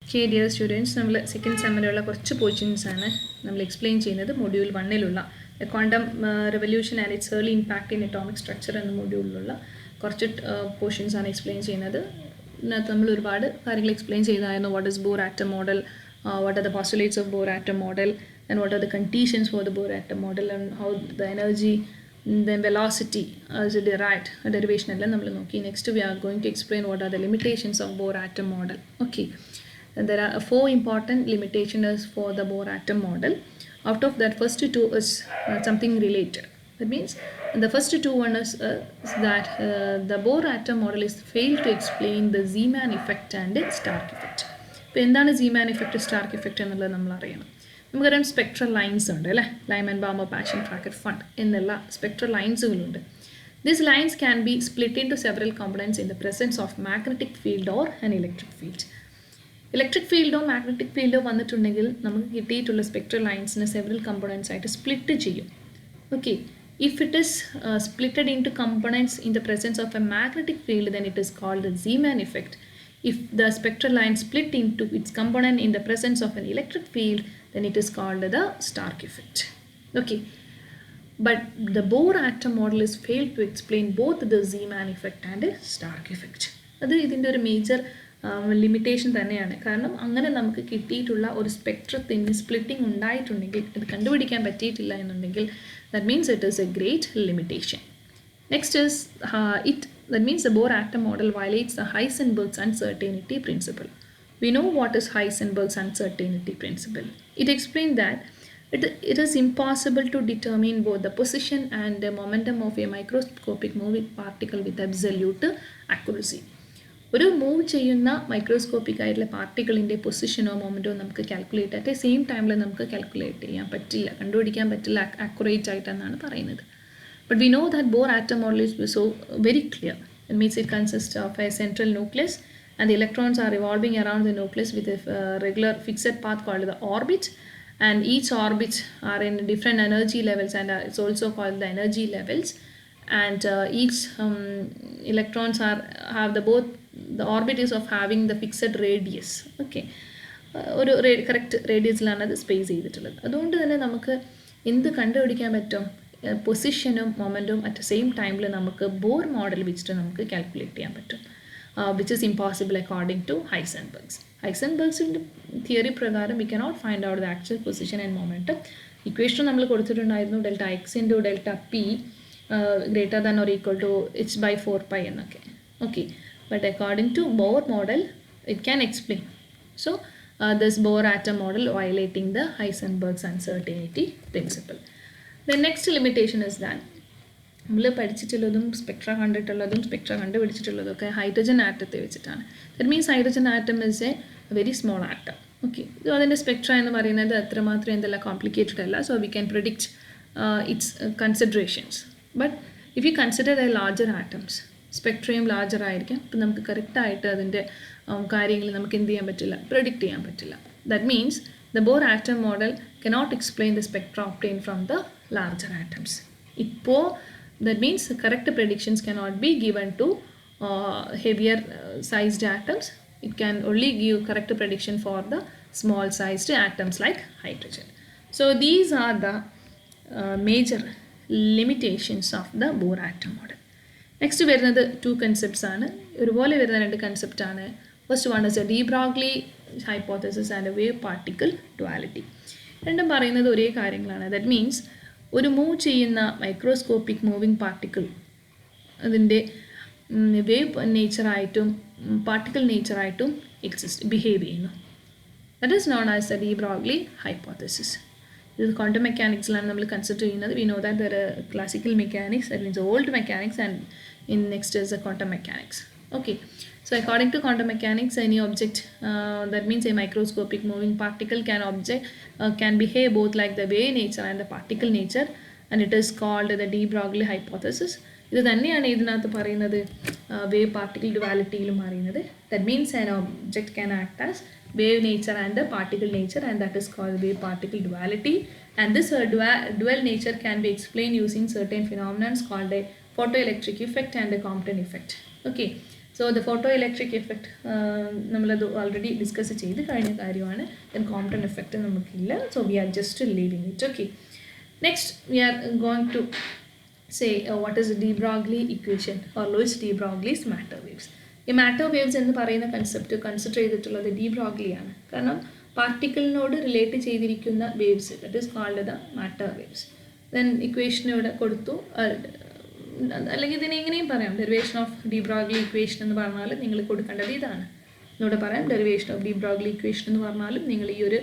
Okay, dear students, നമ്മൾ second സെമ്മിലുള്ള കുറച്ച് പോർഷൻസ് ആണ് നമ്മൾ എക്സ്പ്ലെയിൻ ചെയ്യുന്നത് മൊഡ്യൂൾ 1-ലുള്ള quantum revolution and its early impact in atomic structure എന്ന മൊഡ്യൂളിലുള്ള കുറച്ച് പോർഷൻസ് ആണ് എക്സ്പ്ലെയിൻ ചെയ്യുന്നത്. ഇതിനകത്ത് നമ്മൾ ഒരുപാട് കാര്യങ്ങൾ എക്സ്പ്ലെയിൻ ചെയ്തായിരുന്നു. What is bore atom model, what are the postulates of Bohr atom model, and what are the conditions for the Bohr atom model, and how the energy, then velocity is derived, derivation എല്ലാം നമ്മൾ നോക്കി. Next we are going to explain what are the limitations of Bohr atom model. Okay, and there are 4 important limitations for the Bohr atom model. Out of that, first 2 is something related. That means the first 2 one is that the Bohr atom model is failed to explain the Zeeman effect and the Stark effect. ഇപ്പോൾ എന്താണ് Zeeman effect, Stark effect എന്നുള്ളത് നമ്മൾ അറിയണം. നമുക്കറിയാം spectral lines ഉണ്ട് അല്ലേ, Lyman Balmer Paschen Brackett Pfund എന്നുള്ള spectral ലൈൻസുകളുണ്ട്. These lines can be split into several components in the presence of magnetic field or an electric field. Electric ഫീൽഡോ magnetic ഫീൽഡോ വന്നിട്ടുണ്ടെങ്കിൽ നമുക്ക് കിട്ടിയിട്ടുള്ള സ്പെക്ട്രൽ ലൈൻസിനെ സെവറൽ കമ്പോണൻസ് ആയിട്ട് സ്പ്ലിറ്റ് ചെയ്യും. Okay, if it is splitted into components in the presence of a magnetic field, then it is called the Zeeman effect. If the spectral line split into its component in the presence of an electric field, then it is called the Stark effect. Okay, but the Bohr atom model is failed to explain both the Zeeman effect and the Stark effect. അത് ഇതിൻ്റെ ഒരു major limitation തന്നെയാണ്. കാരണം അങ്ങനെ നമുക്ക് കിട്ടിയിട്ടുള്ള ഒരു സ്പെക്ട്രത്തിന് splitting ഉണ്ടായിട്ടുണ്ടെങ്കിൽ ഇത് കണ്ടുപിടിക്കാൻ പറ്റിയിട്ടില്ല എന്നുണ്ടെങ്കിൽ that means it is a great limitation. Next is that means the Bohr atom model violates the Heisenberg's uncertainty principle. We know what is Heisenberg's uncertainty principle. It explains that it is impossible to determine both the position and the momentum of a microscopic moving particle with absolute accuracy. ഒരു move ചെയ്യുന്ന microscopic ആയിട്ടുള്ള പാർട്ടിക്കിളിൻ്റെ പൊസിഷനോ memento നമുക്ക് calculate at same ടൈമിൽ നമുക്ക് calculate ചെയ്യാൻ പറ്റില്ല, കണ്ടുപിടിക്കാൻ പറ്റില്ല അക്യുറേറ്റ് ആയിട്ടെന്നാണ് പറയുന്നത്. But we know that Bohr atom model is so very clear. It means it consists of a central nucleus and the electrons are revolving around the nucleus with a regular fixed path called the orbit, and each orbit are in different energy levels and it's also called the energy levels, and each electrons have the orbit is of having the fixed radius. Okay, ഒരു correct റേഡിയസിലാണ് അത് space ചെയ്തിട്ടുള്ളത്. അതുകൊണ്ട് തന്നെ നമുക്ക് എന്ത് കണ്ടുപിടിക്കാൻ പറ്റും, പൊസിഷനും മൊമെൻറ്റും at same ടൈമിൽ നമുക്ക് ബോർ മോഡൽ വെച്ചിട്ട് നമുക്ക് കാൽക്കുലേറ്റ് ചെയ്യാൻ പറ്റും, which is impossible according to ഹൈസൻബർഗ്സിൻ്റെ തിയറി പ്രകാരം we cannot find out the actual position and momentum. Equation നമ്മൾ കൊടുത്തിട്ടുണ്ടായിരുന്നു delta X into delta P greater than or equal to h/4π എന്നൊക്കെ. Okay, but according to Bohr model it can explain. So this Bohr atom model violating the Heisenberg's uncertainty principle. The next limitation is that നമ്മൾ പഠിച്ചിട്ടുള്ളതും spectra കണ്ടിട്ടുള്ളതും spectra കണ്ടുപിടിച്ചിട്ടുള്ളതൊക്കെ hydrogen ആറ്റത്തെ വെച്ചിട്ടാണ്. That means hydrogen atom is a very small atom. Okay, അതിൻ്റെ spectra എന്ന് പറയുന്നത് അത്രമാത്രം എന്തെല്ലാം കോംപ്ലിക്കേറ്റഡ് അല്ല. So we can predict its considerations. But if you consider a larger atoms, സ്പെക്ട്രയും ലാർജർ ആയിരിക്കും. അപ്പം നമുക്ക് കറക്റ്റായിട്ട് അതിൻ്റെ കാര്യങ്ങൾ നമുക്ക് എന്ത് ചെയ്യാൻ പറ്റില്ല, പ്രെഡിക്റ്റ് ചെയ്യാൻ പറ്റില്ല. That means the Bohr atom model cannot explain the spectra obtained from the larger atoms. ഇപ്പോൾ that means correct predictions cannot be given to heavier sized atoms. It can only give correct prediction for the small sized atoms like hydrogen. So these are the major limitations of the Bohr atom model. Next വരുന്നത് 2 concepts ആണ്, ഒരുപോലെ വരുന്ന 2 concept ആണ്. First one is A D Broglie hypothesis and A wave particle duality. രണ്ടും പറയുന്നത് ഒരേ കാര്യങ്ങളാണ്. That means ഒരു മൂവ് ചെയ്യുന്ന മൈക്രോസ്കോപ്പിക് മൂവിങ് പാർട്ടിക്കിൾ അതിൻ്റെ വേവ് നേച്ചറായിട്ടും പാർട്ടിക്കിൾ നേച്ചറായിട്ടും ബിഹേവ് ചെയ്യുന്നു. That is known as A D Broglie hypothesis. ഇത് ക്വാണ്ടം മെക്കാനിക്സിലാണ് നമ്മൾ കൺസിഡർ ചെയ്യുന്നത്. V know that there classical mechanics, that means old mechanics, and in next is the quantum mechanics. Okay, so according to quantum mechanics, any object that means a microscopic moving particle can behave both like the wave nature and the particle nature, and it is called the de Broglie hypothesis. ഇത് തന്നെയാണ് ഇതിനകത്ത് പറയുന്നത് wave particle ഡുവാലിറ്റിയിലും പറയുന്നത്. That means an object can act as wave nature and the particle nature, and that is called wave particle duality. And this dual nature can be explained using certain phenomena called a photoelectric effect and a Compton effect. Okay, So the photoelectric effect നമ്മളത് already discuss ചെയ്ത് കഴിഞ്ഞ കാര്യമാണ്. Then Compton effect നമുക്കില്ല. So we are just leaving it. Okay, next we are going to say what is de Broglie equation or Louis de Broglie's matter waves. ഈ matter waves എന്ന് പറയുന്ന concept consider ചെയ്തിട്ടുള്ളത് de ബ്രോഗ്ലിയാണ്. കാരണം പാർട്ടിക്കിളിനോട് relate ചെയ്തിരിക്കുന്ന waves, that is called the matter waves. Then equation ഇവിടെ കൊടുത്തു, അല്ലെങ്കിൽ ഇതിനെ എങ്ങനെയും പറയാം, derivation of de Broglie equation എന്ന് പറഞ്ഞാൽ നിങ്ങൾ കൊടുക്കേണ്ടത് ഇതാണ്. ഇവിടെ പറയാം derivation of de Broglie equation എന്ന് പറഞ്ഞാലും നിങ്ങൾ ഈ ഒരു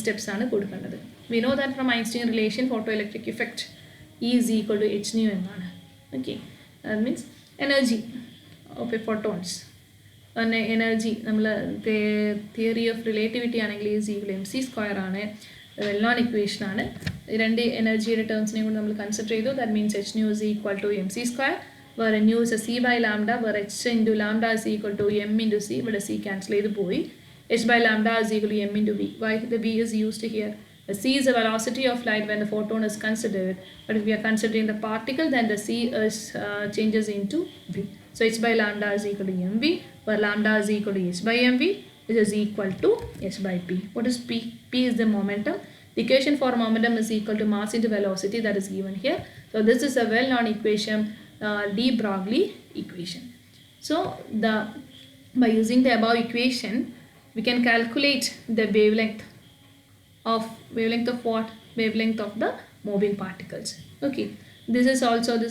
സ്റ്റെപ്സാണ് കൊടുക്കേണ്ടത്. We know that from Einstein relation photoelectric effect E is equal to h nu എന്നാണ്. Okay, that means energy of a photons, energy നമ്മൾ തിയറി ഓഫ് റിലേറ്റിവിറ്റി ആണെങ്കിൽ is equal M C square ആണ്, well known equation ആണ്. രണ്ട് എനർജിയുടെ ടേംസിനെ കൂടി നമ്മൾ കൺസിഡർ ചെയ്തു. That means H nu is equal to M C square, വേറെ nu is C by lambda, വേറെ H into lambda is equal to M into C, ഇവിടെ സി ക്യാൻസൽ ചെയ്ത് പോയി. H by lambda is equal to M into v. Why the v is used here? C is the velocity of light when the photon is considered, but if we are considering the particle, then the C is changes into V. So h by lambda is equal to mv, where lambda is equal to h by mv, which is equal to h by p. What is p? P is the momentum. The equation for momentum is equal to mass into velocity, that is given here. So this is a well-known equation, de Broglie equation. So by using the above equation, we can calculate the wavelength of what? Wavelength of the moving particles. Okay, this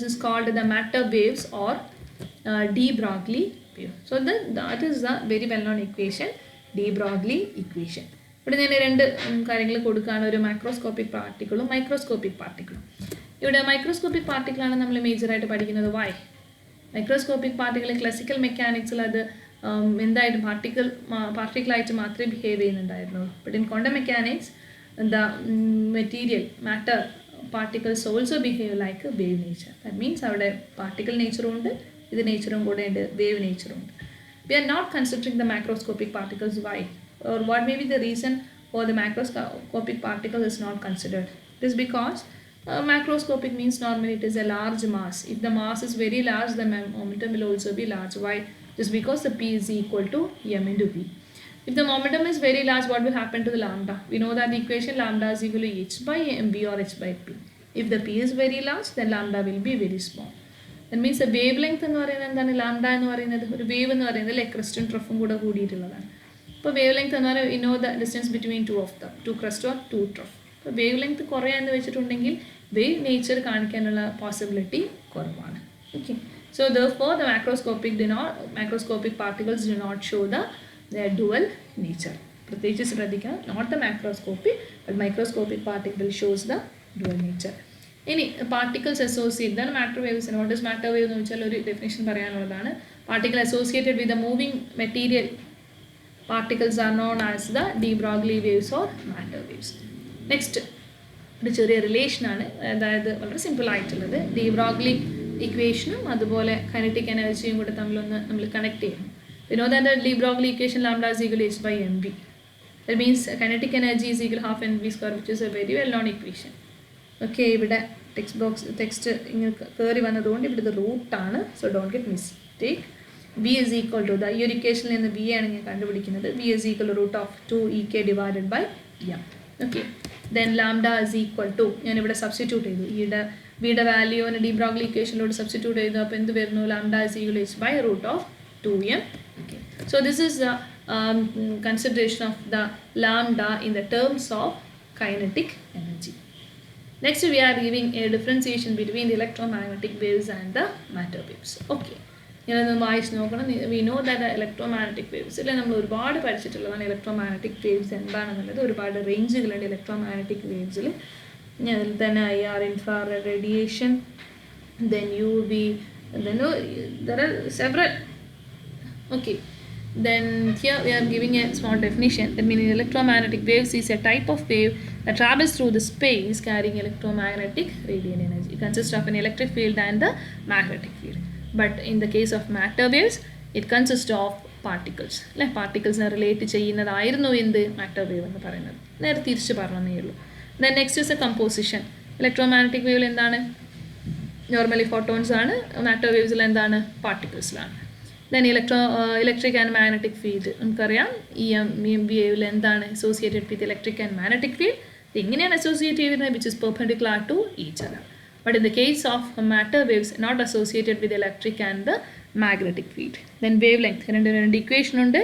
is called the matter waves or de Broglie wave. So that is the very well known equation, de Broglie equation. ഇവിടെ ഞാൻ രണ്ട് കാര്യങ്ങൾ കൊടുക്കുകയാണ്, ഒരു macroscopic പാർട്ടിക്കിളും microscopic പാർട്ടിക്കിളും. ഇവിടെ microscopic പാർട്ടിക്കിളാണ് നമ്മൾ മേജറായിട്ട് പഠിക്കുന്നത്. Y? Microscopic particle classical മെക്കാനിക്സിൽ അത് എന്തായിട്ട് പാർട്ടിക്കിളായിട്ട് മാത്രമേ ബിഹേവ് ചെയ്യുന്നുണ്ടായിരുന്നുള്ളൂ. But in quantum mechanics the material matter particles also behave like a wave nature. That means avade particle nature undu, idu nature kude undu, wave nature undu. We are not considering the macroscopic particles. Why? Or what may be the reason for the macroscopic particle is not considered? It is because macroscopic means normally it is a large mass. If the mass is very large, the momentum will also be large. Why? Just because the p is equal to m into v. If the momentum is very large, what will happen to the lambda? We know that the equation lambda is equal to h by mv or h by p. If the p is very large, then lambda will be very small. That means the wavelength എന്ന് പറയുന്നത് എന്താണ്? Lambda എന്ന് പറയുന്നത് ഒരു wave എന്ന് പറയുന്നത് ക്രസ്റ്റും ട്രഫും കൂടെ കൂടിയിട്ടുള്ളതാണ്. ഇപ്പോൾ വേവ് ലെങ്ത് എന്ന് പറയുന്നത് ഇനോ the distance between two crest or two trough. ഇപ്പോൾ വേവ് ലെങ്ത് കുറയാന്ന് വെച്ചിട്ടുണ്ടെങ്കിൽ വേവ് നേച്ചർ കാണിക്കാനുള്ള പോസിബിലിറ്റി കുറവാണ്. Okay, so therefore the macroscopic particles do not show their dual nature. പ്രത്യേകിച്ച് ശ്രദ്ധിക്കുക, not the macroscopic but microscopic particle shows the dual nature. ഇനി particles associate, ഇതാണ് matter waves. What is matter wave എന്ന് വെച്ചാൽ ഒരു definition പറയാനുള്ളതാണ്. Particle associated with the moving material particles are known as the de Broglie waves or matter waves. Next ഒരു ചെറിയ റിലേഷനാണ്, അതായത് വളരെ സിമ്പിൾ ആയിട്ടുള്ളത്. ഡി ബ്രോഗ്ലി ഇക്വേഷനും അതുപോലെ കൈനറ്റിക് എനർജിയും കൂടെ തമ്മിലൊന്ന് നമ്മൾ കണക്ട് ചെയ്യണം. We know that the de Broglie equation lambda is equal to h by mv. That means kinetic energy is equal to half mv square, which is a very well known equation. Okay, ഇവിടെ text ഇങ്ങനെ കയറി വന്നതുകൊണ്ട് ഇവിടുത്തെ റൂട്ടാണ്. So don't get mistake. v is equal to ഈ ഒരു ഇക്വേഷനിൽ നിന്ന് v ആണ് ഞാൻ കണ്ടുപിടിക്കുന്നത്. v is equal to root of 2ek divided by m. Okay, then lambda is equal to, ഞാനിവിടെ സബ്സ്റ്റിറ്റ്യൂട്ട് ചെയ്തു, വിയുടെ വാല്യൂവിന് ഡി ബ്രോഗ്ലി ഇക്വേഷനിലോട്ട് സബ്സ്റ്റിറ്റ്യൂട്ട് ചെയ്തു. അപ്പോൾ എന്ത് വരുന്നു? lambda is equal to h by root of 2m. Okay, so this is the consideration of the lambda in the terms of kinetic energy. Next we are giving a differentiation between the electromagnetic waves and the matter waves. Okay, വായിച്ച് നോക്കണം. we know that the electromagnetic waves ഇല്ല നമ്മൾ ഒരുപാട് പഠിച്ചിട്ടുള്ളതാണ്. Electromagnetic waves എന്താണെന്നുള്ളത് ഒരുപാട് റേഞ്ചുകളുണ്ട് electromagnetic വേവ്സിൽ. അതിൽ തന്നെ IR, infrared radiation, then UV, then there are several. Okay, then here we are giving a small definition. That means electromagnetic waves is a type of wave that travels through the space carrying electromagnetic radiant energy. It consists of an electric field and the magnetic field. But in the case of matter waves, it consists of particles. Like particles are related ചെയ്യുന്നതായിരുന്നു എന്ത് matter wave എന്ന് പറയുന്നത്. നേരെ തിരിച്ച് പറഞ്ഞതേ ഉള്ളൂ. Then next is a composition. Electromagnetic wave എന്താണ്? Normally photons ആണ്. Matter വേവ്സിൽ എന്താണ്? പാർട്ടിക്കിൾസിലാണ്. Then electric and magnetic field നമുക്കറിയാം EM വേവിൽ എന്താണ് associated with electric and magnetic field ഇത് എങ്ങനെയാണ് അസോസിയേറ്റ് ചെയ്തിരുന്നത് which is perpendicular to each other but in the case of matter waves not associated with electric and the magnetic field then wavelength രണ്ട് equation ഉണ്ട്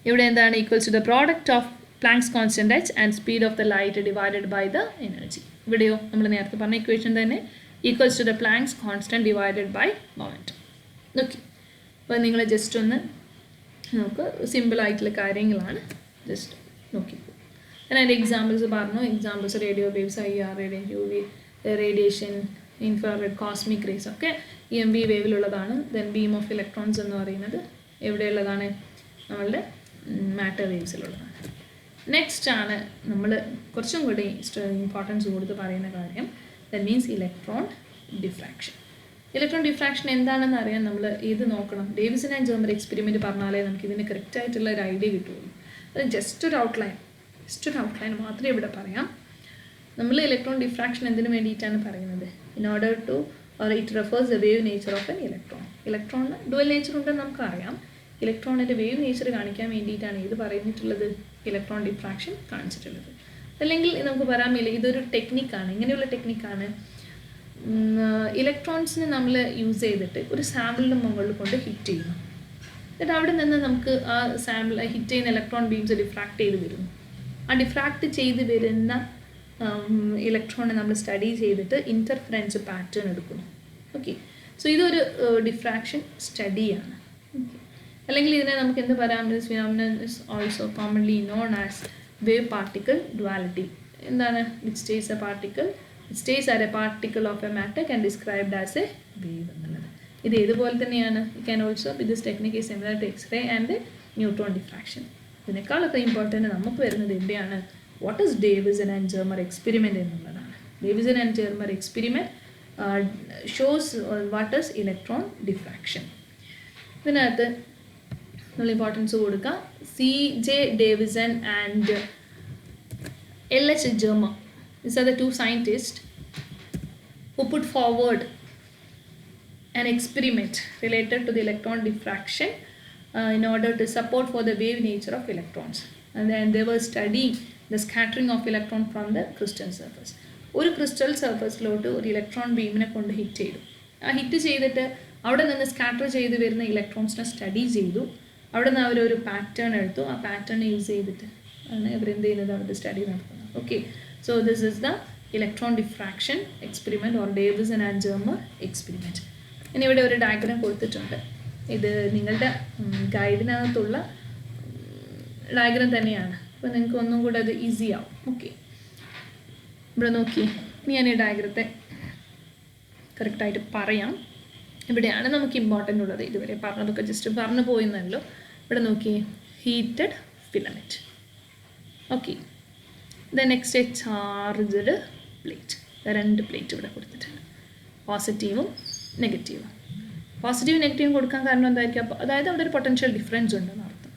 ഇവിടെ എന്താണ് equals to the product of Planck's constant h and speed of the light divided by the energy ഇവിടെയോ നമ്മൾ നേരത്തെ പറഞ്ഞ equation തന്നെ equals to the Planck's constant divided by momentum okay അപ്പോൾ നിങ്ങൾ ജസ്റ്റ് ഒന്ന് നമുക്ക് സിമ്പിളായിട്ടുള്ള കാര്യങ്ങളാണ് ജസ്റ്റ് നോക്കിക്കോ ഞാൻ അതിൻ്റെ എക്സാമ്പിൾസ് പറഞ്ഞു examples radio waves IR UV radiation infrared cosmic rays ഒക്കെ EMB വേവിലുള്ളതാണ് ദെൻ ബീം ഓഫ് ഇലക്ട്രോൺസ് എന്ന് പറയുന്നത് എവിടെയുള്ളതാണ് നമ്മളുടെ മാറ്റർ വേവ്സിലുള്ളതാണ് നെക്സ്റ്റ് ആണ് നമ്മൾ കുറച്ചും കൂടി ഇമ്പോർട്ടൻസ് കൊടുത്ത് പറയുന്ന കാര്യം ദാറ്റ് മീൻസ് ഇലക്ട്രോൺ ഡിഫ്രാക്ഷൻ എന്താണെന്ന് അറിയാൻ നമ്മൾ ഇത് നോക്കണം ഡേവിസൺ ആൻഡ് ജെർമർ എക്സ്പെരിമെൻറ്റ് പറഞ്ഞാലേ നമുക്ക് ഇതിന് കറക്റ്റായിട്ടുള്ള ഒരു ഐഡിയ കിട്ടുള്ളൂ അത് ജസ്റ്റ് ഒരു ഔട്ട്ലൈൻ മാത്രമേ ഇവിടെ പറയാം നമ്മൾ ഇലക്ട്രോൺ ഡിഫ്രാക്ഷൻ എന്തിനു വേണ്ടിയിട്ടാണ് പറയുന്നത് in order to or it refers the wave nature of an ഇലക്ട്രോണിന് ഡുവൽ നേച്ചർ ഉണ്ടെന്ന് നമുക്കറിയാം ഇലക്ട്രോണിൻ്റെ വേവ് നേച്ചർ കാണിക്കാൻ വേണ്ടിയിട്ടാണ് ഇത് പറഞ്ഞിട്ടുള്ളത് ഇലക്ട്രോൺ ഡിഫ്രാക്ഷൻ കാണിച്ചിട്ടുള്ളത് അല്ലെങ്കിൽ നമുക്ക് പറയാമില്ല ഇതൊരു ടെക്നിക്കാണ് ഇങ്ങനെയുള്ള ടെക്നിക്കാണ് ഇലക്ട്രോൺസിനെ നമ്മൾ യൂസ് ചെയ്തിട്ട് ഒരു സാമ്പിളിൻ്റെ മുകളിൽ കൊണ്ട് ഹിറ്റ് ചെയ്യുന്നു എന്നിട്ട് അവിടെ നിന്ന് നമുക്ക് ആ സാമ്പിൾ ഹിറ്റ് ചെയ്യുന്ന ഇലക്ട്രോൺ ബീംസ് ഡിഫ്രാക്ട് ചെയ്ത് വരുന്നു ആ ഡിഫ്രാക്ട് ചെയ്ത് വരുന്ന ഇലക്ട്രോണിനെ നമ്മൾ സ്റ്റഡി ചെയ്തിട്ട് ഇൻ്റർഫറൻസ് പാറ്റേൺ എടുക്കുന്നു ഓക്കെ സോ ഇതൊരു ഡിഫ്രാക്ഷൻ സ്റ്റഡിയാണ് ഓക്കെ അല്ലെങ്കിൽ ഇതിനെ നമുക്ക് എന്ത് പറയാം this phenomenon is also commonly known as wave particle duality എന്താണ് which stays a particle stays are a particle of a matter can described as a wave എന്നുള്ളത് ഇത് ഏതുപോലെ തന്നെയാണ് can also be this technique is similar to X-ray and neutron diffraction ഇതിനേക്കാളൊക്കെ important നമുക്ക് വരുന്നത് എവിടെയാണ് what is Davisson and Germer experiment എന്നുള്ളതാണ് Davisson and Germer experiment shows what is electron diffraction ഇതിനകത്ത് നമ്മൾ ഇമ്പോർട്ടൻസ് കൊടുക്കുക CJ Davisson and LH Germer. These are the two scientists who put forward an experiment related to the electron diffraction in order to support for the wave nature of electrons. And then they were studying the scattering of electron from the crystal surface. ഒരു crystal സർഫസിലോട്ട് ഒരു electron ബീമിനെ കൊണ്ട് hit ചെയ്തു ആ hit ചെയ്തിട്ട് അവിടെ നിന്ന് scatter ചെയ്ത് വരുന്ന ഇലക്ട്രോൺസിനെ സ്റ്റഡി ചെയ്തു അവിടെ നിന്ന് അവരൊരു പാറ്റേൺ എടുത്തു ആ പാറ്റേൺ യൂസ് ചെയ്തിട്ട് ആണ് അവരെന്ത് ചെയ്യുന്നത് അവരുടെ സ്റ്റഡി നടത്തുന്നത് okay So this is the electron diffraction experiment or Davison and Jermer experiment. ഇനി ഇവിടെ ഒരു ഡയഗ്രാം കൊടുത്തിട്ടുണ്ട് ഇത് നിങ്ങളുടെ ഗൈഡിനകത്തുള്ള ഡയഗ്രാം തന്നെയാണ് അപ്പോൾ നിങ്ങൾക്ക് ഒന്നും കൂടെ അത് ഈസി ആവും ഓക്കെ ഇവിടെ നോക്കി ഇനി ഞാൻ ഈ ഡയഗ്രത്തെ കറക്റ്റായിട്ട് പറയാം ഇവിടെയാണ് നമുക്ക് ഇമ്പോർട്ടൻ്റ് ഉള്ളത് ഇതുവരെ പറഞ്ഞതൊക്കെ ജസ്റ്റ് പറഞ്ഞു പോയെന്നല്ലോ ഇവിടെ നോക്കി heated filament okay the next charged plate രണ്ട് പ്ലേറ്റ് ഇവിടെ കൊടുത്തിട്ടുണ്ട് പോസിറ്റീവും നെഗറ്റീവും പോസിറ്റീവും നെഗറ്റീവും കൊടുക്കാൻ കാരണം എന്തായിരിക്കും അപ്പോൾ അതായത് അവിടെ ഒരു പൊട്ടൻഷ്യൽ ഡിഫറൻസ് ഉണ്ടെന്ന് അർത്ഥം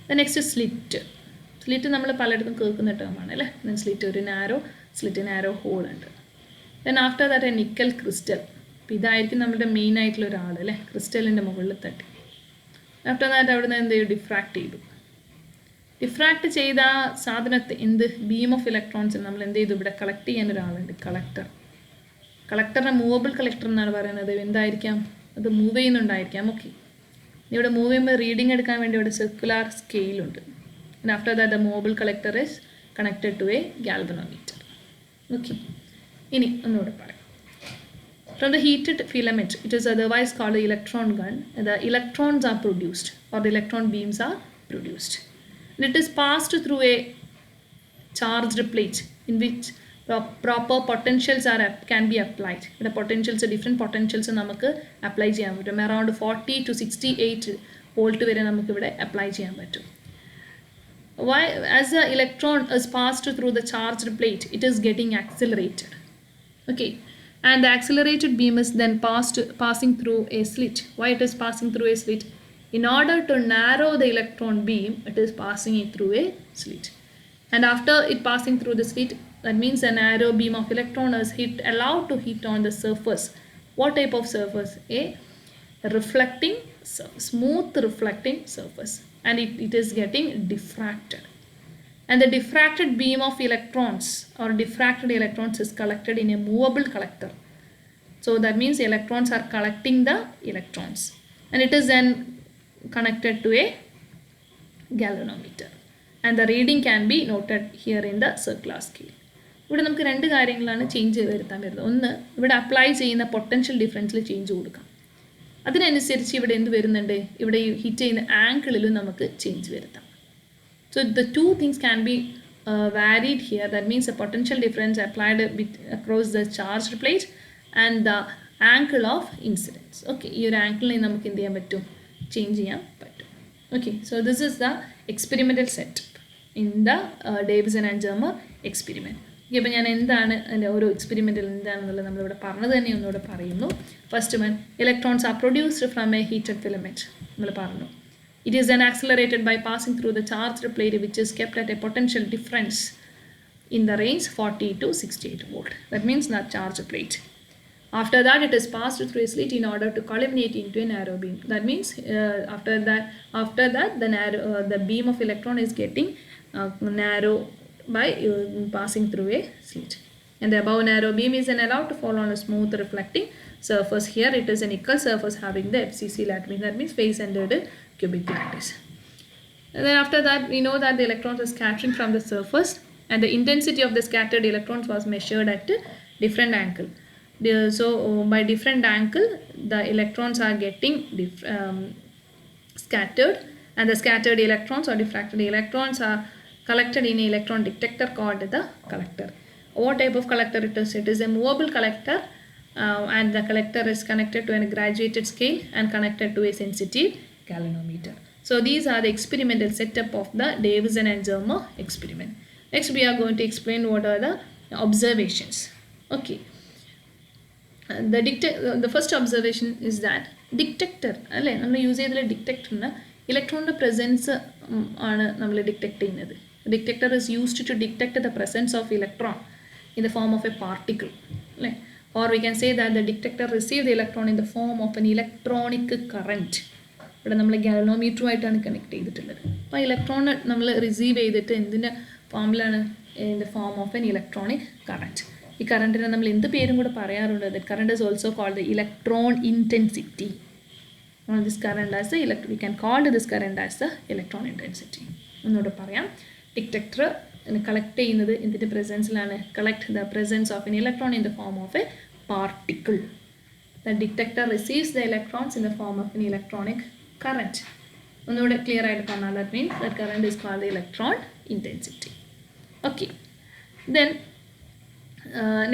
ദ നെക്സ്റ്റ് സ്ലിറ്റ് നമ്മൾ പലയിടത്തും കേൾക്കുന്ന ടേമാണ് അല്ലേ സ്ലിറ്റ് ഒരു നാരോ ഹോൾ ഉണ്ട് then after that A nickel crystal അപ്പോൾ ഇതായിരിക്കും നമ്മുടെ മെയിൻ ആയിട്ടുള്ള ഒരാൾ അല്ലേ ക്രിസ്റ്റലിൻ്റെ മുകളിൽ തട്ടി ആഫ്റ്റർ ദാറ്റ് അവിടെ നിന്ന് എന്ത് ചെയ്യും ഡിഫ്രാക്ട് ചെയ്ത സാധനത്തെ എന്ത് ബീം ഓഫ് ഇലക്ട്രോൺസ് നമ്മൾ എന്ത് ചെയ്തു ഇവിടെ കളക്ട് ചെയ്യാൻ ഒരാളുണ്ട് കളക്ടറിനെ മൂവബിൾ കളക്ടർ എന്നാണ് പറയുന്നത് എന്തായിരിക്കാം അത് മൂവ് ചെയ്യുന്നുണ്ടായിരിക്കാം ഓക്കെ ഇവിടെ മൂവ് ചെയ്യുമ്പോൾ റീഡിങ് എടുക്കാൻ വേണ്ടി ഇവിടെ സർക്കുലർ സ്കെയിലുണ്ട് and after that the movable collector is connected to a galvanometer okay ഇനി ഒന്നുകൂടെ പറയാം From the heated filament, it is otherwise called the electron gun. The electrons are produced or the electron beams are produced. And it is passed through a charged plate in which proper potentials can be applied. The potentials, different potentials നമുക്ക് apply ചെയ്യാൻ പറ്റും. Around 40 to 68 volt വരെ നമുക്ക് ഇവിടെ apply ചെയ്യാൻ പറ്റും. Why? As the electron is passed through the charged plate, it is getting accelerated. Okay. And the accelerated beam is then passing through a slit. Why it is passing through a slit? In order to narrow the electron beam, it is passing it through a slit. And after it passing through the slit, that means a narrow beam of electron is allowed to hit on the surface. What type of surface? A reflecting surface, smooth reflecting surface, and it is getting diffracted. And the diffracted beam of electrons or diffracted electrons is collected in a movable collector. So that means electrons are collecting the electrons, and it is then connected to a galvanometer, and the reading can be noted here in the circular scale. ഇവിടെ നമുക്ക് രണ്ട് കാര്യങ്ങളാണ് change വരുത്താൻ വരുന്നത്. ഒന്ന്, ഇവിടെ apply ചെയ്യുന്ന potential ഡിഫറൻസിൽ change കൊടുക്കാം. അതിനനുസരിച്ച് ഇവിടെ എന്ത് വരുന്നുണ്ട്, ഇവിടെ ഹിറ്റ് ചെയ്യുന്ന ആംഗിളിലും നമുക്ക് ചേഞ്ച് വരുത്താം. So the two things can be varied here. That means the potential difference applied across the charged plate and the angle of incidence. Okay, ഈ ഒരു ആംഗിളിനെ നമുക്ക് എന്ത് ചെയ്യാൻ പറ്റും, ചേഞ്ച് ചെയ്യാൻ പറ്റും. Okay, so this is the experimental setup in the Davison and Germer experiment. ഇപ്പോൾ ഞാൻ എന്താണ് അതിൻ്റെ ഓരോ എക്സ്പെരിമെൻറ്റിൽ എന്താണെന്നുള്ളത് നമ്മളിവിടെ പറഞ്ഞത് തന്നെ ഒന്നുകൂടെ പറയുന്നു. First one, electrons are produced from A heated filament. നമ്മൾ പറഞ്ഞു, it is then accelerated by passing through the charged plate which is kept at a potential difference in the range 40 to 68 volt. That means that charged plate. After that, it is passed through a slit in order to culminate into a narrow beam. That means after that the beam of electron is getting narrow by passing through a slit, and the above narrow beam is then allowed to fall on a smooth reflecting surface. Here it is a nickel surface having the FCC lattice, that means face-centered cubic lattice. And then after that, we know that the electrons are scattering from the surface, and the intensity of the scattered electrons was measured at a different angle. So by different angle, the electrons are getting scattered, and the scattered electrons or diffracted electrons are collected in an electron detector called the collector. What type of collector it is? It is a movable collector, and the collector is connected to a graduated scale and connected to a sensitive galvanometer. So these are the experimental setup of the Davison and Germer experiment. Next we are going to explain what are the observations. Okay. The first observation is that detector, അല്ലേ, നമ്മൾ use ചെയ്തിട്ടുള്ള ഡിറ്റക്ടറിന് ഇലക്ട്രോണിൻ്റെ presence ആണ് നമ്മൾ detect ചെയ്യുന്നത്. Detector is used to detect the presence of electron in the form of a particle. Or we can say that the detector receives the electron in the form of an electronic current. ഇവിടെ നമ്മൾ ഗാലനോമീറ്ററുമായിട്ടാണ് connect ചെയ്തിട്ടുള്ളത്. അപ്പോൾ electron നമ്മൾ receive ചെയ്തിട്ട് എന്തിൻ്റെ ഫോമിലാണ്, in the form of an electronic current. ഈ കറൻറ്റിനെ നമ്മൾ എന്ത് പേരും കൂടെ പറയാറുണ്ട്. That current is also called the electron intensity. This current as the we can called this current as the electron intensity എന്നോട് പറയാം. ഡിറ്റക്ടർ കളക്ട് ചെയ്യുന്നത് എന്തിൻ്റെ പ്രസൻസിലാണ്, collect the presence of an electron in the form of a particle. The detector receives the electrons in the form of an electronic current. ഒന്നുകൂടെ clear ആയിട്ട് പറഞ്ഞാൽ that means that current is called the electron intensity. Okay, then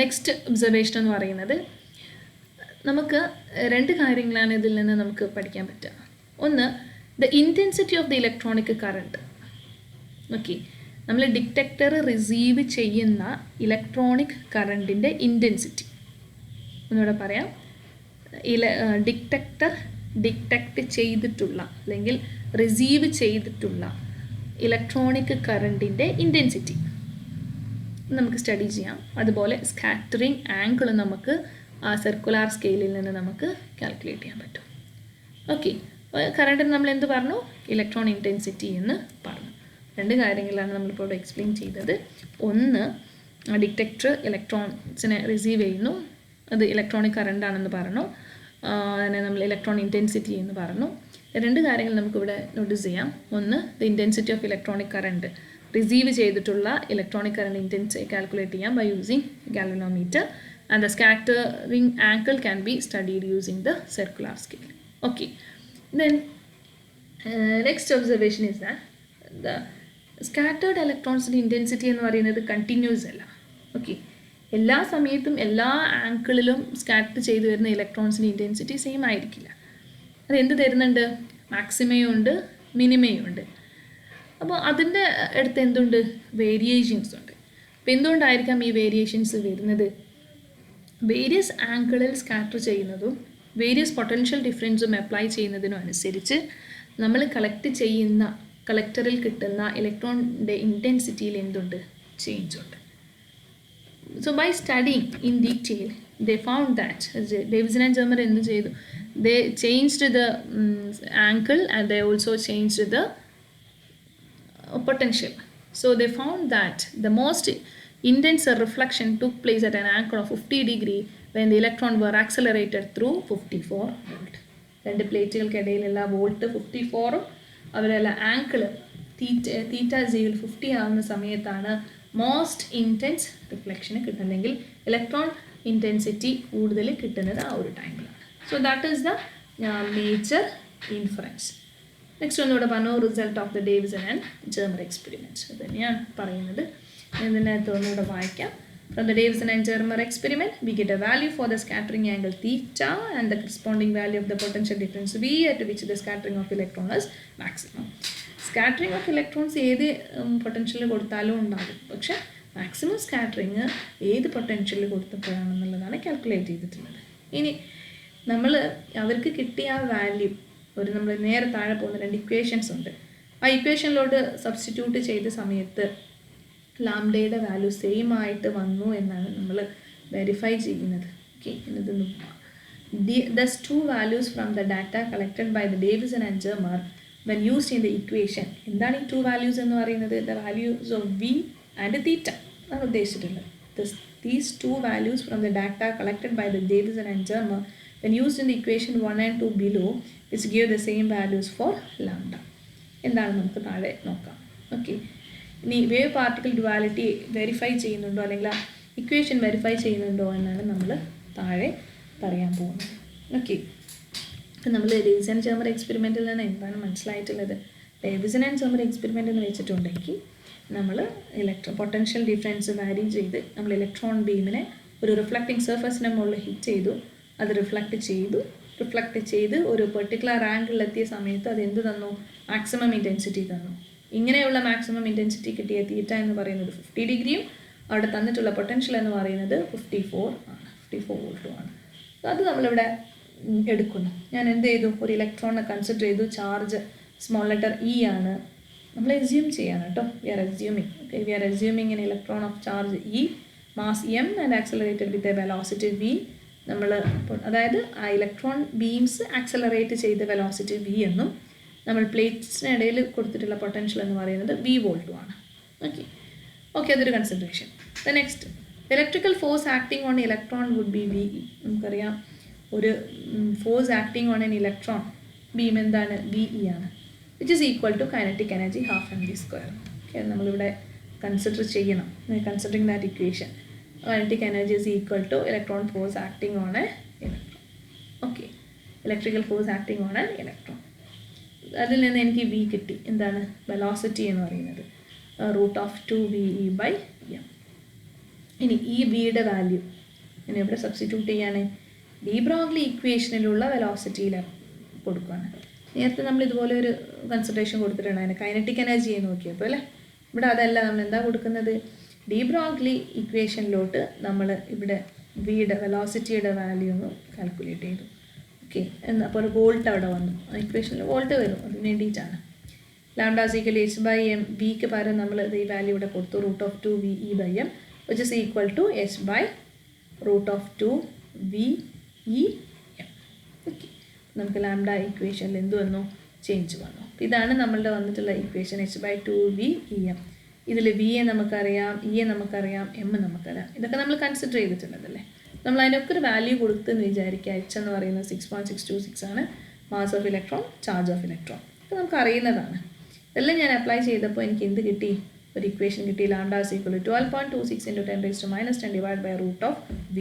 next observation എന്ന് പറയുന്നത്, നമുക്ക് രണ്ട് കാര്യങ്ങളാണ് ഇതിൽ നിന്ന് നമുക്ക് പഠിക്കാൻ പറ്റുക. ഒന്ന്, the intensity of the electronic current. Okay, നമ്മൾ ഡിറ്റക്ടർ റിസീവ് ചെയ്യുന്ന ഇലക്ട്രോണിക് കറൻറ്റിൻ്റെ ഇൻറ്റൻസിറ്റി ഒന്നുകൂടെ പറയാം. ഡിറ്റക്ടർ ഡിറ്റക്റ്റ് ചെയ്തിട്ടുള്ള അല്ലെങ്കിൽ റിസീവ് ചെയ്തിട്ടുള്ള ഇലക്ട്രോണിക് കറൻറ്റിൻ്റെ ഇൻറ്റൻസിറ്റി നമുക്ക് സ്റ്റഡി ചെയ്യാം. അതുപോലെ സ്കാറ്ററിങ് ആംഗിൾ നമുക്ക് ആ സർക്കുലാർ സ്കെയിലിൽ നിന്ന് നമുക്ക് കാൽക്കുലേറ്റ് ചെയ്യാൻ പറ്റും. ഓക്കെ, കറൻറ്റിന് നമ്മൾ എന്ത് പറഞ്ഞു, ഇലക്ട്രോൺ ഇൻറ്റൻസിറ്റി എന്ന് പറഞ്ഞു. രണ്ട് കാര്യങ്ങളാണ് നമ്മളിപ്പോൾ ഇവിടെ എക്സ്പ്ലെയിൻ ചെയ്തത്. ഒന്ന്, ഡിറ്റക്ടർ ഇലക്ട്രോൺസിനെ റിസീവ് ചെയ്യുന്നു, അത് ഇലക്ട്രോണിക് കറണ്ട് ആണെന്ന് പറഞ്ഞു. അതിനെ നമ്മൾ ഇലക്ട്രോൺ ഇൻറ്റൻസിറ്റി എന്ന് പറഞ്ഞു. രണ്ട് കാര്യങ്ങൾ നമുക്കിവിടെ നോട്ടീസ് ചെയ്യാം. ഒന്ന്, the intensity of electronic current, receive ചെയ്തിട്ടുള്ള ഇലക്ട്രോണിക് കറണ്ട് ഇൻറ്റൻസിറ്റി കാൽക്കുലേറ്റ് ചെയ്യാം by using galvanometer, and the scattering angle can be studied using the circular scale. Okay, then next observation is that the scattered ഇലക്ട്രോൺസിൻ്റെ intensity എന്ന് പറയുന്നത് continuous അല്ല. Okay, എല്ലാ സമയത്തും എല്ലാ ആംഗിളിലും scatter ചെയ്തു വരുന്ന ഇലക്ട്രോൺസിൻ്റെ ഇൻറ്റൻസിറ്റി സെയിം ആയിരിക്കില്ല. അത് എന്ത് തരുന്നുണ്ട്, മാക്സിമയും ഉണ്ട് മിനിമയും ഉണ്ട്. അപ്പോൾ അതിൻ്റെ അടുത്ത് എന്തുണ്ട്, വേരിയേഷൻസ് ഉണ്ട്. അപ്പോൾ എന്തുകൊണ്ടായിരിക്കാം ഈ വേരിയേഷൻസ് വരുന്നത്? വേരിയസ് ആംഗിളിൽ സ്കാറ്റർ ചെയ്യുന്നതും വേരിയസ് പൊട്ടൻഷ്യൽ ഡിഫറൻസും അപ്ലൈ ചെയ്യുന്നതിനും അനുസരിച്ച് നമ്മൾ കളക്ട് ചെയ്യുന്ന കളക്ടറിൽ കിട്ടുന്ന ഇലക്ട്രോണിൻ്റെ ഇൻറ്റൻസിറ്റിയിൽ എന്തുണ്ട്, ചേഞ്ച് ഉണ്ട്. So by studying in detail they found that Davidson and Germer endu cheyidu, they changed the angle and they also changed the potential. So they found that the most intense reflection took place at an angle of 50 degree when the electron were accelerated through 54 volt. രണ്ട് പ്ലേറ്റുകൾക്കിടയിലുള്ള volt 54 അവരുടെ angle തീറ്റ 50 ആവുന്ന സമയത്താണ് most intense reflection കിട്ടുന്നെങ്കിൽ electron intensity കൂടുതൽ കിട്ടുന്നത് ആ ഒരു ടൈമിലാണ്. So that is the major inference. Next ഒന്നുകൂടെ പറഞ്ഞു, result of the Davisson and Germer experiments. അത് തന്നെയാണ് പറയുന്നത്. ഇതിനകത്ത് ഒന്നുകൂടെ വായിക്കാം. From the Davidson and Germer experiment, we get a value for the scattering angle theta and the corresponding value of the potential difference V at which the scattering of electron is maximum. Scattering of electrons ഏത് potential കൊടുത്താലും ഉണ്ടാകും, പക്ഷേ maximum scattering ഏത് potential കൊടുത്തപ്പോഴാണെന്നുള്ളതാണ് calculate ചെയ്തിട്ടുള്ളത്. ഇനി നമ്മൾ അവർക്ക് കിട്ടിയ ആ വാല്യൂ ഒരു നമ്മൾ നേരെ താഴെ പോകുന്ന രണ്ട് ഇക്വേഷൻസ് ഉണ്ട്. ആ ഇക്വേഷനിലോട്ട് സബ്സ്റ്റിറ്റ്യൂട്ട് ചെയ്ത സമയത്ത് ലാംഡയുടെ വാല്യൂ സെയിം ആയിട്ട് വന്നു എന്നാണ് നമ്മൾ വെരിഫൈ ചെയ്യുന്നത്. ഓക്കെ, ഇതൊന്ന് thus two values from the data collected by the Davidson and Germer when used in the equation. എന്താണ് ഈ ടു വാല്യൂസ് എന്ന് പറയുന്നത്? the values of V and theta ആണ് ഉദ്ദേശിച്ചിട്ടുള്ളത്. These two values from the data collected by the Davidson and Germer when used in the equation 1 and 2 below which give the same values for lambda. എന്താണ് നമുക്ക് താഴെ നോക്കാം. Okay, ഇനി wave particle duality verify ചെയ്യുന്നുണ്ടോ അല്ലെങ്കിൽ ആ equation verify ചെയ്യുന്നുണ്ടോ എന്നാണ് നമ്മൾ താഴെ പറയാൻ പോകുന്നത്. ഓക്കെ, ഇപ്പം നമ്മൾ ഡേവിസൺ ആൻഡ് ജെർമർ എക്സ്പെരിമെൻറ്റിൽ നിന്ന് എന്താണ് മനസ്സിലായിട്ടുള്ളത്? ഡേവിസൺ ആൻഡ് ജെർമർ എക്സ്പെരിമെൻ്റ് എന്ന് വെച്ചിട്ടുണ്ടെങ്കിൽ നമ്മൾ പൊട്ടൻഷ്യൽ ഡിഫറൻസ് വാരി ചെയ്ത് നമ്മൾ ഇലക്ട്രോൺ ബീമിനെ ഒരു റിഫ്ലക്റ്റിംഗ് സർഫസിന് മുകളിൽ ഹിറ്റ് ചെയ്തു, അത് റിഫ്ലക്റ്റ് ചെയ്ത് ഒരു പെർട്ടിക്കുലർ ആംഗിളിലെത്തിയ സമയത്ത് അത് എന്ത് തന്നു? മാക്സിമം ഇൻറ്റൻസിറ്റി തന്നു. ഇങ്ങനെയുള്ള മാക്സിമം ഇൻറ്റൻസിറ്റി കിട്ടിയ തീറ്റ എന്ന് പറയുന്നത് 50 ഡിഗ്രിയും അവിടെ തന്നിട്ടുള്ള പൊട്ടൻഷ്യൽ എന്ന് പറയുന്നത് 54 വോൾട്ടുമാണ്. അത് നമ്മളിവിടെ എടുക്കുന്നു. ഞാൻ എന്ത് ചെയ്തു? ഒരു ഇലക്ട്രോണിനെ കൺസിഡർ ചെയ്തു. ചാർജ് സ്മോൾ ലെറ്റർ ഇ ആണ്. നമ്മൾ എസ്യൂം ചെയ്യാണ് കേട്ടോ. We are assuming an electron of charge e, mass m and accelerated with a velocity v. നമ്മൾ അതായത് ആ ഇലക്ട്രോൺ ബീംസ് ആക്സലറേറ്റ് ചെയ്ത വെലോസിറ്റി വി എന്നും നമ്മൾ പ്ലേറ്റ്സിനിടയിൽ കൊടുത്തിട്ടുള്ള പൊട്ടൻഷ്യൽ എന്ന് പറയുന്നത് വി വോൾട്ടുമാണ്. ഓക്കെ, അതൊരു consideration. The next, electrical force acting on electron would be v. നമുക്കറിയാം ഒരു force acting on an electron beam എന്താണ്? വി ഇ ആണ്, which is equal to kinetic energy ½ mv². Okay, നമ്മളിവിടെ കൺസിഡർ ചെയ്യണം. Considering that equation, kinetic energy is equal to electron force acting on A electron. Okay, electrical force acting on an electron. അതിൽ നിന്ന് എനിക്ക് V കിട്ടി. എന്താണ് velocity എന്ന് പറയുന്നത്? √2ve/m. ഇനി ഈ വിയുടെ വാല്യൂ ഞാൻ ഇവിടെ സബ്സ്റ്റിറ്റ്യൂട്ട് ചെയ്യാണ്. ഡി ബ്രോഗ്ലി ഇക്വേഷനിലുള്ള വെലോസിറ്റിയിൽ കൊടുക്കുകയാണ്. നേരത്തെ നമ്മൾ ഇതുപോലെ ഒരു കൺസിഡറേഷൻ കൊടുത്തിട്ടുണ്ടായിരുന്നു കൈനറ്റിക് എനർജിയെ നോക്കിയപ്പോൾ അല്ലേ. ഇവിടെ അതല്ല, നമ്മൾ എന്താ കൊടുക്കുന്നത്? ഡി ബ്രോഗ്ലി ഇക്വേഷനിലോട്ട് നമ്മൾ ഇവിടെ വിയുടെ വെലോസിറ്റിയുടെ വാല്യൂ ഒന്ന് കാൽക്കുലേറ്റ് ചെയ്തു. ഓക്കെ, അപ്പോൾ ഒരു വോൾട്ട് അവിടെ വന്നു. ഇക്വേഷനിൽ വോൾട്ട് വരും, അതിന് വേണ്ടിയിട്ടാണ്. λ/h/m. വിക്ക് പകരം നമ്മൾ ഈ വാല്യൂ ഇവിടെ കൊടുത്തു, √2ve/m, which is equal to h/√2ve/m. Okay, നമുക്ക് ലാംഡ ഇക്വേഷനിൽ എന്ത് വന്നു? ചേഞ്ച് വന്നു. ഇതാണ് നമ്മളുടെ വന്നിട്ടുള്ള ഇക്വേഷൻ h/2ve/m. ഇതിൽ വിയെ നമുക്കറിയാം, ഇയെ നമുക്കറിയാം, എം നമുക്കറിയാം. ഇതൊക്കെ നമ്മൾ കൺസിഡർ ചെയ്തിട്ടുള്ളതല്ലേ. നമ്മൾ അതിനൊക്കെ ഒരു വാല്യൂ കൊടുത്തെന്ന് വിചാരിക്കുക. എച്ച് എന്ന് പറയുന്നത് 6.626 ആണ്. Mass of electron, charge of electron, ഇത് നമുക്ക് അറിയുന്നതാണ്. ഇതെല്ലാം ഞാൻ അപ്ലൈ ചെയ്തപ്പോൾ എനിക്ക് എന്ത് കിട്ടി? ഒരു ഇക്വേഷൻ കിട്ടി. λ = 12.26 × 10⁻⁻10 √v.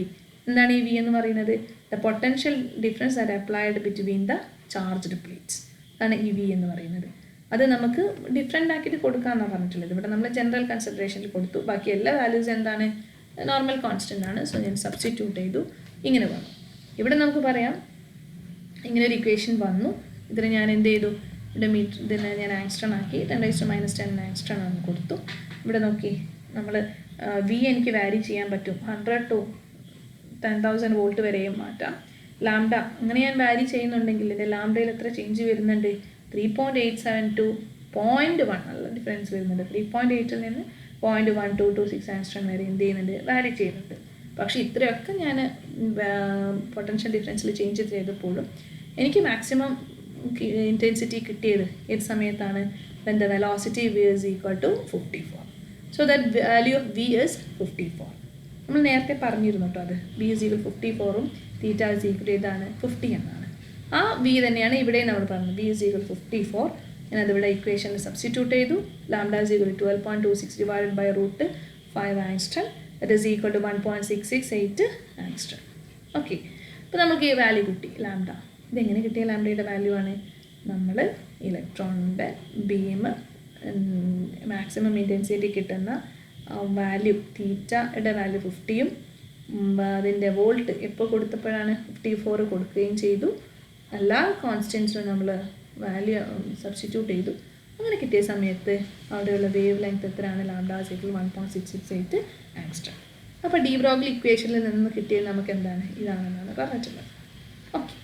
എന്താണ് ഈ വി എന്ന് പറയുന്നത്? The potential difference R applied between the charged plates. അതാണ് ഈ വി എന്ന് പറയുന്നത്. അത് നമുക്ക് ഡിഫറെൻ്റ് ആക്കിയിട്ട് കൊടുക്കാമെന്നാണ് പറഞ്ഞിട്ടുള്ളത്. ഇവിടെ നമ്മൾ ജനറൽ കൺസിഡറേഷനിൽ കൊടുത്തു. ബാക്കി എല്ലാ വാല്യൂസ് എന്താണ്? നോർമൽ കോൺസ്റ്റൻ്റ് ആണ്. സോ ഞാൻ സബ്സ്റ്റിറ്റ്യൂട്ട് ചെയ്തു. ഇങ്ങനെ വന്നു. ഇവിടെ നമുക്ക് പറയാം ഇങ്ങനെ ഒരു ഇക്വേഷൻ വന്നു. ഇതിന് ഞാൻ എന്ത് ചെയ്തു? ഇവിടെ ഇതിനെ ഞാൻ ആങ്സ്ട്രോൺ ആക്കി 10⁻10 ആങ്സ്ട്രോൺ ആണ് കൊടുത്തു. ഇവിടെ നോക്കി, നമ്മൾ വി എനിക്ക് വാരി ചെയ്യാൻ പറ്റും. 100 to 10,000 വോൾട്ട് വരെയും മാറ്റാം. ലാംഡ അങ്ങനെ ഞാൻ വാരി ചെയ്യുന്നുണ്ടെങ്കിൽ ഇതിൻ്റെ ലാംഡയിൽ എത്ര ചേഞ്ച് വരുന്നുണ്ട്? 3.87 to 0.1 നല്ല ഡിഫറൻസ് വരുന്നുണ്ട്. 3.8 നിന്ന് 0.1226 ആങ്സ്ട്രോൺ വരെ എന്ത് ചെയ്യുന്നുണ്ട്? വാരി ചെയ്യുന്നുണ്ട്. പക്ഷേ ഇത്രയൊക്കെ ഞാൻ പൊട്ടൻഷ്യൽ ഡിഫറൻസിൽ ചേഞ്ച് ചെയ്തപ്പോഴും എനിക്ക് മാക്സിമം ഇൻറ്റൻസിറ്റി കിട്ടിയത് ഏത് സമയത്താണ്? when the velocity v is equal to 54. So that value of v is 54. നമ്മൾ നേരത്തെ പറഞ്ഞിരുന്നു കേട്ടോ, അത് v is equal 54ഉം theta is equal ഏതാണ് 50 എന്നാണ്. ആ v തന്നെയാണ് ഇവിടെ നമ്മൾ പറഞ്ഞത്. v is equal 54. ഞാനത് ഇവിടെ ഇക്വേഷനിൽ സബ്സ്റ്റിറ്റ്യൂട്ട് ചെയ്തു. Lambda is equal to 12.26 divided by root 5 angstrom. That is equal to 1.668 angstrom. Okay, അപ്പോൾ നമുക്ക് ഈ വാല്യൂ കിട്ടി ലാംഡ. ഇതെങ്ങനെ കിട്ടിയ ലാംഡയുടെ വാല്യൂ ആണ്? നമ്മൾ ഇലക്ട്രോണിൻ്റെ ബീം മാക്സിമം ഇൻറ്റൻസിറ്റി കിട്ടുന്ന വാല്യൂ തീറ്റയുടെ വാല്യൂ 50യും അതിൻ്റെ വോൾട്ട് എപ്പോൾ കൊടുത്തപ്പോഴാണ് 54 കൊടുക്കുകയും ചെയ്തു. എല്ലാ കോൺസ്റ്റൻസിനും നമ്മൾ വാല്യൂ സബ്സ്റ്റിറ്റ്യൂട്ട് ചെയ്തു. അങ്ങനെ കിട്ടിയ സമയത്ത് അവിടെയുള്ള വേവ് ലെങ്ത് എത്രയാണ്? Lambda is equal to 1.668 angstrom. അപ്പോൾ ഡി ബ്രോഗ്ലി ഇക്വേഷനിൽ നിന്ന് കിട്ടിയത് നമുക്ക് എന്താണ്? ഇതാണെന്നാണ് പറഞ്ഞിട്ടുള്ളത്. ഓക്കെ,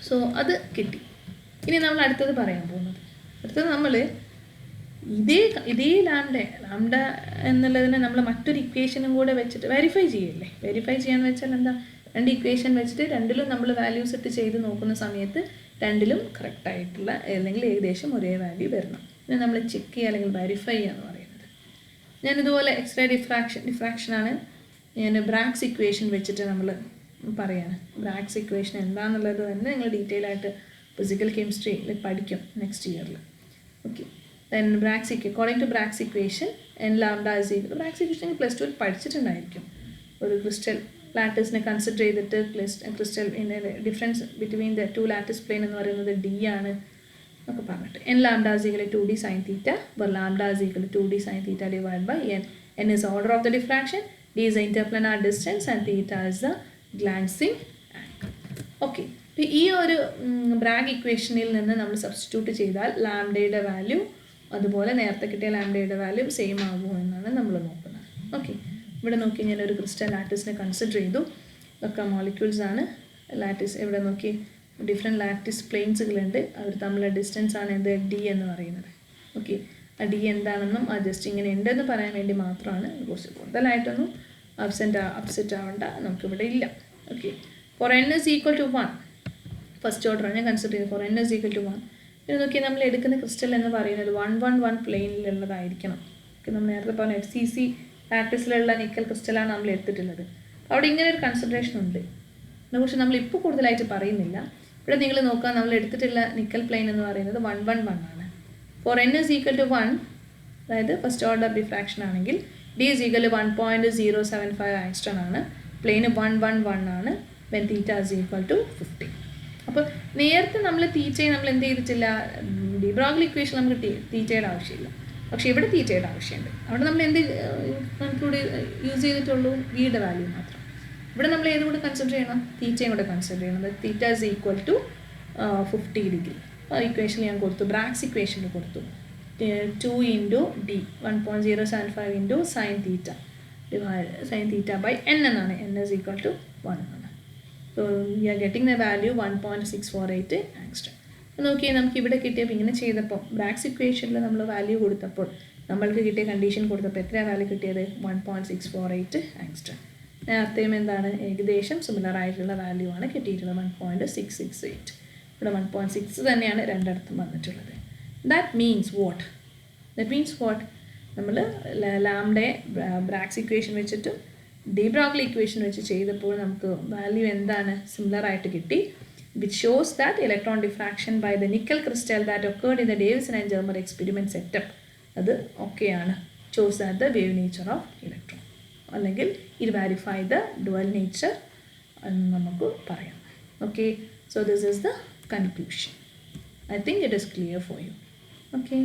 സോ അത് കിട്ടി. ഇനി നമ്മൾ അടുത്തത് പറയാൻ പോകുന്നത്, അടുത്തത് നമ്മൾ ഇതേ ലാംഡ എന്നുള്ളതിനെ നമ്മൾ മറ്റൊരു ഇക്വേഷനും കൂടെ വെച്ചിട്ട് വെരിഫൈ ചെയ്യല്ലേ. വെരിഫൈ ചെയ്യാന്ന് വെച്ചാൽ എന്താ? രണ്ട് ഇക്വേഷൻ വെച്ചിട്ട് രണ്ടിലും നമ്മൾ വാല്യൂസ് ഇട്ട് ചെയ്ത് നോക്കുന്ന സമയത്ത് രണ്ടിലും കറക്റ്റായിട്ടുള്ള അല്ലെങ്കിൽ ഏകദേശം ഒരേ വാല്യൂ വരണം. പിന്നെ നമ്മൾ ചെക്ക് ചെയ്യുക അല്ലെങ്കിൽ വെരിഫൈ ചെയ്യുക എന്ന് പറയുന്നത്. ഞാനിതുപോലെ എക്സ്റേ ഡിഫ്രാക്ഷനാണ് ഞാൻ ബ്രാഗ്സ് ഇക്വേഷൻ വെച്ചിട്ട് നമ്മൾ പറയാണ്. ബ്രാഗ്സ് ഇക്വേഷൻ എന്താണെന്നുള്ളത് തന്നെ നിങ്ങൾ ഡീറ്റെയിൽ ആയിട്ട് ഫിസിക്കൽ കെമിസ്ട്രിയിൽ പഠിക്കും നെക്സ്റ്റ് ഇയറിൽ. Okay, then according to Bragg's equation n lambda is equal, Bragg's equation +2 പഠിച്ചിട്ടുണ്ടായിരിക്കും. ഒരു ക്രിസ്റ്റൽ ലാറ്റിസിനെ കൺസിഡർ ചെയ്തിട്ട് crystal difference between the 2 lattice plane എന്ന് പറയുന്നത് d ആണ് എന്നൊക്കെ പറഞ്ഞിട്ട് n lambda is equal to 2d sin theta, where lambda is equal to 2d sin theta divide by n. n is order of the diffraction, d is the interplanar distance and theta is the glancing angle. Okay, അപ്പോൾ ഈ ഒരു Bragg ഇക്വേഷനിൽ നിന്ന് നമ്മൾ substitute ചെയ്താൽ ലാംഡയുടെ value അതുപോലെ നേരത്തെ കിട്ടിയ ലാംഡയുടെ വാല്യൂ സെയിം ആകുമോ എന്നാണ് നമ്മൾ നോക്കുന്നത്. ഓക്കെ, ഇവിടെ നോക്കി ഞാനൊരു ക്രിസ്റ്റൽ ലാറ്റിസിനെ കൺസിഡർ ചെയ്തു. ഇതൊക്കെ മോളിക്യൂൾസ് ആണ്. ലാറ്റിസ് ഇവിടെ നോക്കി ഡിഫറെൻറ്റ് ലാറ്റിസ് പ്ലെയിൻസുകളുണ്ട്. അവർ തമ്മിലുള്ള ഡിസ്റ്റൻസ് ആണ് എന്ത്? d എന്ന് പറയുന്നത്. ഓക്കെ, ആ d എന്താണെന്നും ആ ജസ്റ്റ് ഇങ്ങനെ ഉണ്ടെന്ന് പറയാൻ വേണ്ടി മാത്രമാണ്. കുറച്ച് കൂടുതലായിട്ടൊന്നും അപ്സെറ്റ് ആവേണ്ട നമുക്കിവിടെ ഇല്ല. Okay, for n is equal to 1, first ഓർഡറാണ് ഞാൻ കൺസിഡർ ചെയ്തത്. For n is equal to 1. പിന്നെ നോക്കി നമ്മൾ എടുക്കുന്ന ക്രിസ്റ്റൽ എന്ന് പറയുന്നത് 111 പ്ലെയിനിലുള്ളതായിരിക്കണം. നമ്മൾ നേരത്തെ പറഞ്ഞ FCC ലാറ്റിസിലുള്ള നിക്കൽ ക്രിസ്റ്റലാണ് നമ്മൾ എടുത്തിട്ടുള്ളത്. അവിടെ ഇങ്ങനെ ഒരു കൺസിഡറേഷൻ ഉണ്ട്. അതിനെക്കുറിച്ച് നമ്മളിപ്പോൾ കൂടുതലായിട്ട് പറയുന്നില്ല. ഇവിടെ നിങ്ങൾ നോക്കുക, നമ്മൾ എടുത്തിട്ടുള്ള നിക്കൽ പ്ലെയിൻ എന്ന് പറയുന്നത് 111 ആണ്. For n is equal to 1, അതായത് ഫസ്റ്റ് ഓർഡർ ഡിഫ്രാക്ഷൻ ആണെങ്കിൽ d is equal to 1.075 angstrom ആണ്. പ്ലെയിന് 111 ആണ്. when theta is equal to 50. അപ്പോൾ നേരത്തെ നമ്മൾ തീറ്റയെ നമ്മൾ എന്ത് ചെയ്തിട്ടില്ല? ഡി ബ്രോഗ്ലി ഇക്വേഷൻ നമുക്ക് തീറ്റയുടെ ആവശ്യമില്ല, പക്ഷേ ഇവിടെ തീറ്റയുടെ ആവശ്യമുണ്ട്. അവിടെ നമ്മൾ എന്ത് കൺക്ലൂഡ് യൂസ് ചെയ്തിട്ടുള്ളൂ? വിയുടെ വാല്യൂ മാത്രം. ഇവിടെ നമ്മൾ ഏതും കൂടെ കൺസിഡർ ചെയ്യണം? തീറ്റയും കൂടെ കൺസിഡർ ചെയ്യണം. Theta is equal to 50 degree. ഇക്വേഷനിൽ ഞാൻ കൊടുത്തു, ബ്രാഗ്സ് ഇക്വേഷനിൽ കൊടുത്തു 2 × d 1.075 × sin theta sin theta by n എന്നാണ്. n is equal to 1 എന്നാണ്. So we are getting the value 1.648 angstrom. നോക്കിയേ, നമുക്ക് ഇവിടെ കിട്ടിയപ്പോൾ ഇങ്ങനെ ചെയ്തപ്പോൾ ബ്രാഗ്സ് ഇക്വേഷനിൽ നമ്മൾ വാല്യൂ കൊടുത്തപ്പോൾ നമ്മൾക്ക് കിട്ടിയ കണ്ടീഷൻ കൊടുത്തപ്പോൾ എത്രയാണ് വാല്യൂ കിട്ടിയത്? 1.648 ആങ്സ്ട്രോം. നേരത്തെയും എന്താണ്? ഏകദേശം സിമിലർ ആയിട്ടുള്ള വാല്യൂ ആണ് കിട്ടിയിട്ടുള്ളത്, 1.668. ഇവിടെ 1.6 തന്നെയാണ് രണ്ടിടത്തും വന്നിട്ടുള്ളത്. That means what? നമ്മൾ ലാംഡയെ ബ്രാഗ്സ് ഇക്വേഷൻ വെച്ചിട്ടും ഡി ബ്രോഗ്ലി ഇക്വേഷൻ വെച്ച് ചെയ്തപ്പോൾ നമുക്ക് വാല്യൂ എന്താണ്? സിമിലർ ആയിട്ട് കിട്ടി. which shows that electron diffraction by the nickel crystal that occurred in the Davison and Germer experiment setup അത് ഓക്കെയാണ്. shows that the wave nature of electron, അല്ലെങ്കിൽ it verify the dual nature എന്ന് നമുക്ക് പറയാം. Okay, so this is the conclusion. I think it is clear for you. Okay.